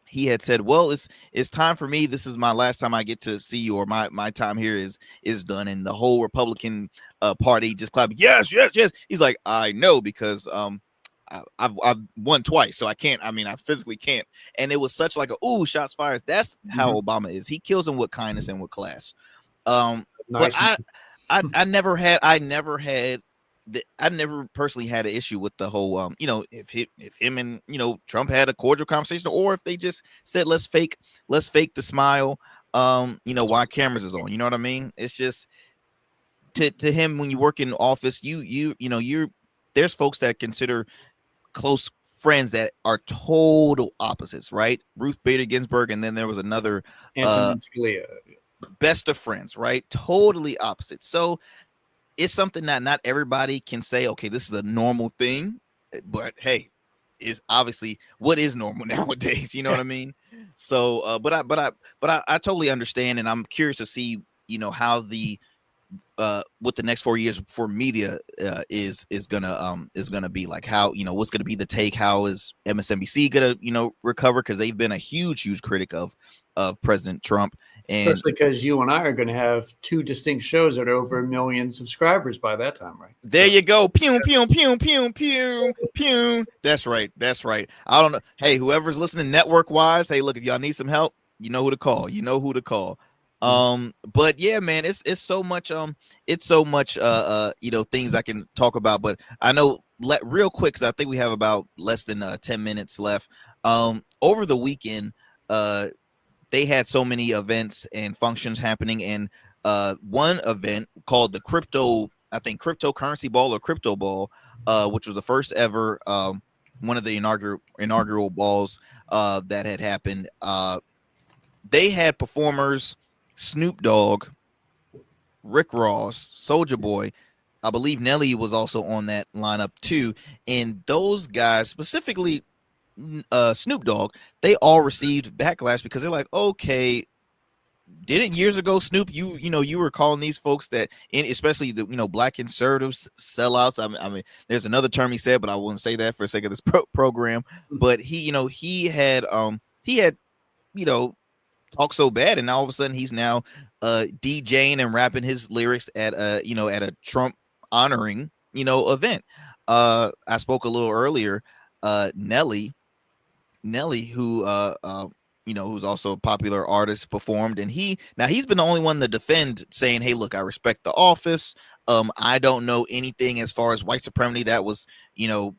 he had said, well, it's time for me. This is my last time I get to see you, or my time here is done. And the whole Republican party just clapped. Yes. He's like, I know, because I've won twice, so I can't. I mean, I physically can't. And it was such like shots fired. That's how Obama is. He kills them with kindness and with class. But I never personally had an issue with the whole if him and Trump had a cordial conversation, or if they just said let's fake the smile while cameras is on. You know what I mean? It's just to him, when you work in office, there's folks that consider close friends that are total opposites, right? Ruth Bader Ginsburg, and then there was another Antonin Scalia. Best of friends, right? Totally opposite. So it's something that not everybody can say, okay, this is a normal thing, but hey, is obviously what is normal nowadays. You know what I mean? So, but I totally understand, and I'm curious to see, how the what the next 4 years for media is gonna be like. How what's gonna be the take? How is MSNBC gonna recover, because they've been a huge critic of President Trump. And especially because you and I are going to have two distinct shows that are over 1 million subscribers by that time, right? There you go. Pew, pew, pew, pew, pew, pew. That's right. I don't know. Hey, whoever's listening network wise, hey, look, if y'all need some help, you know who to call. But yeah, man, it's so much things I can talk about, but I know real quick, because I think we have about less than 10 minutes left. Over the weekend, they had so many events and functions happening, and one event called the cryptocurrency ball or crypto ball, which was the first ever one of the inaugural balls that had happened. They had performers Snoop Dogg, Rick Ross, Soulja Boy. I believe Nelly was also on that lineup too, and those guys, specifically Snoop Dogg, they all received backlash because they're like, okay, didn't years ago, Snoop, you were calling these folks that, especially the black conservatives, sellouts. I mean, there's another term he said, but I wouldn't say that for the sake of this program. But he had talked so bad, and now all of a sudden he's now DJing and rapping his lyrics at a Trump honoring event. I spoke a little earlier. Nelly, who who's also a popular artist, performed, and he's been the only one to defend, saying, hey, look, I respect the office. I don't know anything as far as white supremacy. That was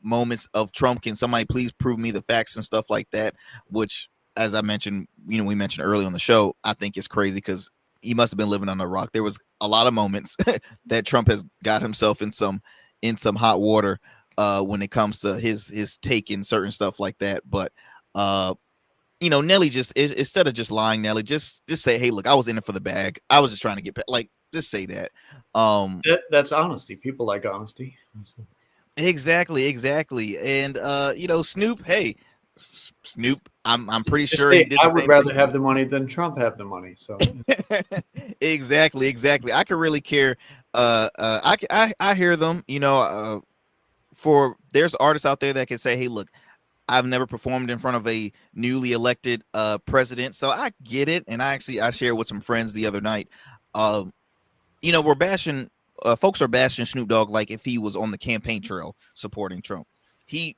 moments of Trump. Can somebody please prove me the facts and stuff like that? Which, as I mentioned, we mentioned early on the show, I think is crazy, because he must have been living on a rock. There was a lot of moments that Trump has got himself in some hot water when it comes to his take in certain stuff like that. But Nelly, just instead of just lying, Nelly, just say, hey, look, I was in it for the bag. I was just trying to get just say that. That's honesty. People like honesty. Exactly. And Snoop, hey, Snoop, I'm pretty sure he did. I would rather have the money than Trump have the money. So exactly. I could really care. I hear them. For there's artists out there that can say, hey, look, I've never performed in front of a newly elected president, so I get it. And I shared with some friends the other night. We're bashing. Folks are bashing Snoop Dogg like if he was on the campaign trail supporting Trump. He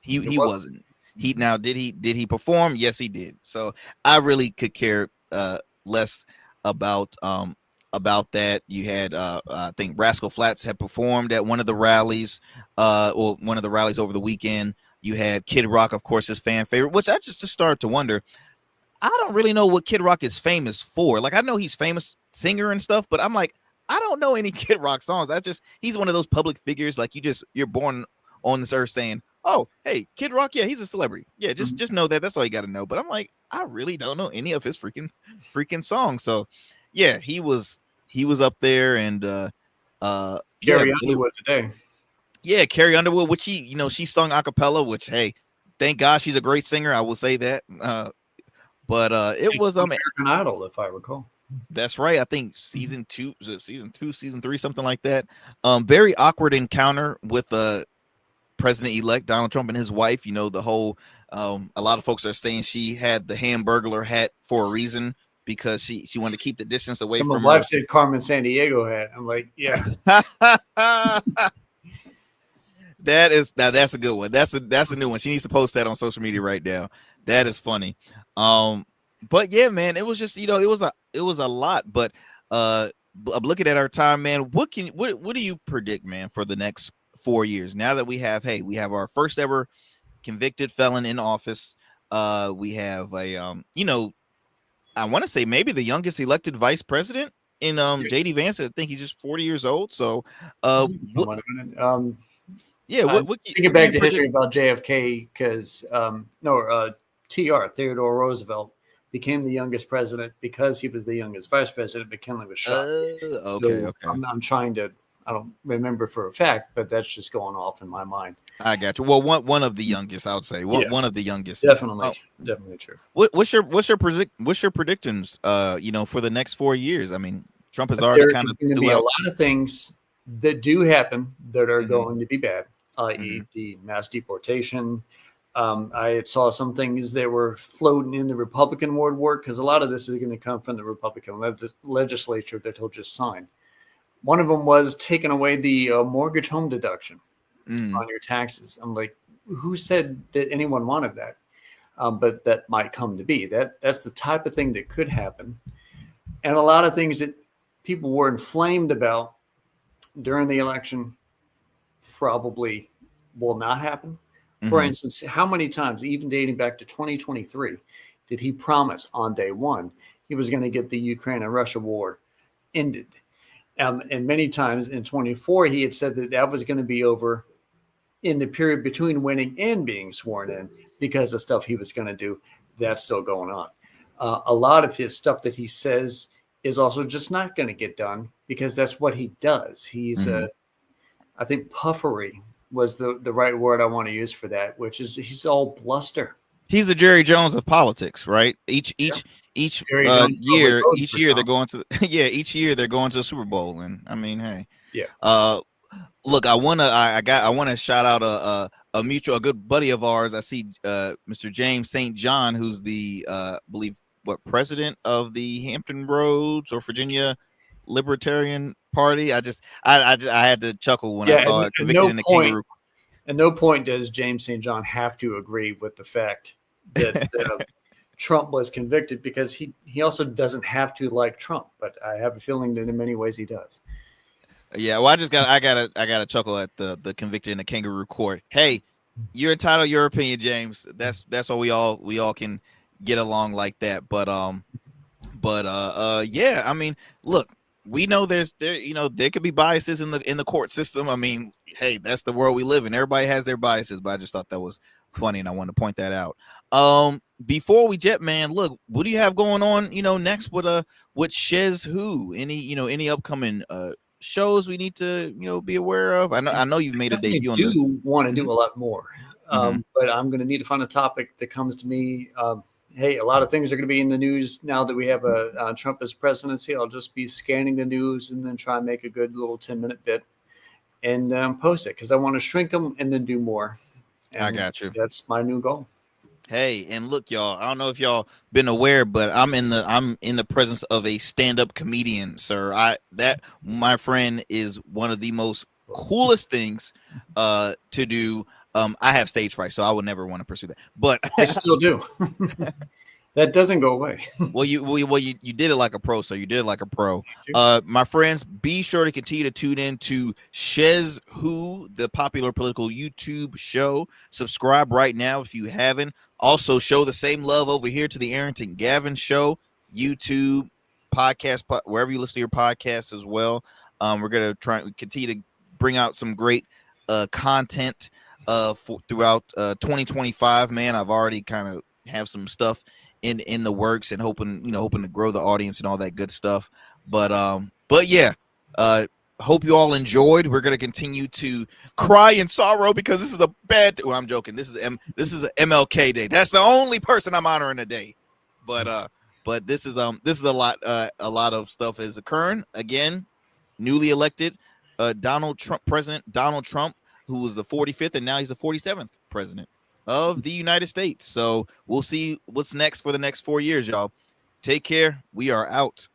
wasn't. Did he perform? Yes, he did. So I really could care less about that. You had I think Rascal Flatts had performed at one of the rallies, or one of the rallies over the weekend. You had Kid Rock, of course, his fan favorite, which I just started to wonder. I don't really know what Kid Rock is famous for. Like, I know he's famous singer and stuff, but I'm like, I don't know any Kid Rock songs. He's one of those public figures. Like, you're born on this earth saying, oh, hey, Kid Rock, yeah, he's a celebrity. Yeah, just know that. That's all you got to know. But I'm like, I really don't know any of his freaking songs. So, yeah, he was up there, and Carrie Underwood today. Yeah, Carrie Underwood, which she sung a cappella, which, hey, thank God she's a great singer. I will say that. But it was American Idol, if I recall. That's right. I think season 2, season 3, something like that. Very awkward encounter with President-elect Donald Trump and his wife. The whole a lot of folks are saying she had the Hamburglar hat for a reason, because she wanted to keep the distance away from her. My wife said Carmen Sandiego hat. I'm like, yeah. That's a good one. That's a new one. She needs to post that on social media right now. That is funny. But yeah, man, it was just, it was a lot. But looking at our time, man, what do you predict, man, for the next 4 years? Now that we have our first ever convicted felon in office. We have a I want to say maybe the youngest elected vice president in JD Vance. I think he's just 40 years old. So thinking back to history about JFK, because Theodore Roosevelt became the youngest president because he was the youngest vice president. McKinley was shot. Okay. I'm trying to. I don't remember for a fact, but that's just going off in my mind. I got you. Well, one of the youngest, I would say. One of the youngest. Definitely true. What's your predictions? For the next 4 years. I mean, Trump has already kind of. There's going to be a lot of things that do happen that are going to be bad, i.e., the mass deportation. I saw some things that were floating in the Republican work, because a lot of this is going to come from the Republican legislature that he'll just sign. One of them was taking away the mortgage home deduction on your taxes. I'm like, who said that anyone wanted that? But that might come to be. That's the type of thing that could happen. And a lot of things that people were inflamed about during the election probably will not happen. For instance, how many times, even dating back to 2023, did he promise on day one he was going to get the Ukraine and Russia war ended? And many times in 24, he had said that was going to be over in the period between winning and being sworn in, because of stuff he was going to do. That's still going on. A lot of his stuff that he says is also just not going to get done, because that's what he does. He's, I think puffery was the right word I want to use for that, which is he's all bluster. He's the Jerry Jones of politics, right? Each year they're going to each year they're going to the Super Bowl, and I mean, hey, look, I want to shout out a good buddy of ours. I see Mr. James St. John, who's the president of the Hampton Roads or Virginia Libertarian Party. I had to chuckle when I saw it convicted in the kangaroo. At no point does James St. John have to agree with the fact that Trump was convicted, because he also doesn't have to like Trump, but I have a feeling that in many ways he does. Yeah, well, I gotta chuckle at the convicted in the kangaroo court. Hey, you're entitled to your opinion, James. That's why we all can get along like that. But yeah, I mean, look, we know there could be biases in the court system. I mean, hey, that's the world we live in. Everybody has their biases, but I just thought that was funny, and I wanted to point that out. Before we jet, man, look, what do you have going on, next with SchezzWho? Any upcoming shows we need to be aware of? I know you've made a debut on. I do want to do a lot more, but I'm going to need to find a topic that comes to me. Hey, a lot of things are going to be in the news now that we have a Trump as presidency. I'll just be scanning the news and then try and make a good little 10-minute bit and post it, because I want to shrink them and then do more. And I got you. That's my new goal. Hey, and look, y'all, I don't know if y'all been aware, but I'm in the presence of a stand-up comedian, sir. My friend is one of the most coolest things to do. I have stage fright, so I would never want to pursue that. But I still do. That doesn't go away. Well, you did it like a pro, so you did it like a pro. My friends, be sure to continue to tune in to SchezzWho, the popular political YouTube show. Subscribe right now if you haven't. Also, show the same love over here to the Arrington Gavin Show, YouTube, podcast, wherever you listen to your podcasts as well. We're going to try and continue to bring out some great content throughout 2025. Man, I've already kind of have some stuff in the works, and hoping to grow the audience and all that good stuff. But yeah, hope you all enjoyed. We're going to continue to cry in sorrow because this is a bad. Well, I'm joking. This is an MLK Day. That's the only person I'm honoring today. But this is a lot of stuff is occurring. Again, newly elected President Donald Trump, who was the 45th, and now he's the 47th president of the United States. So we'll see what's next for the next 4 years, y'all. Take care. We are out.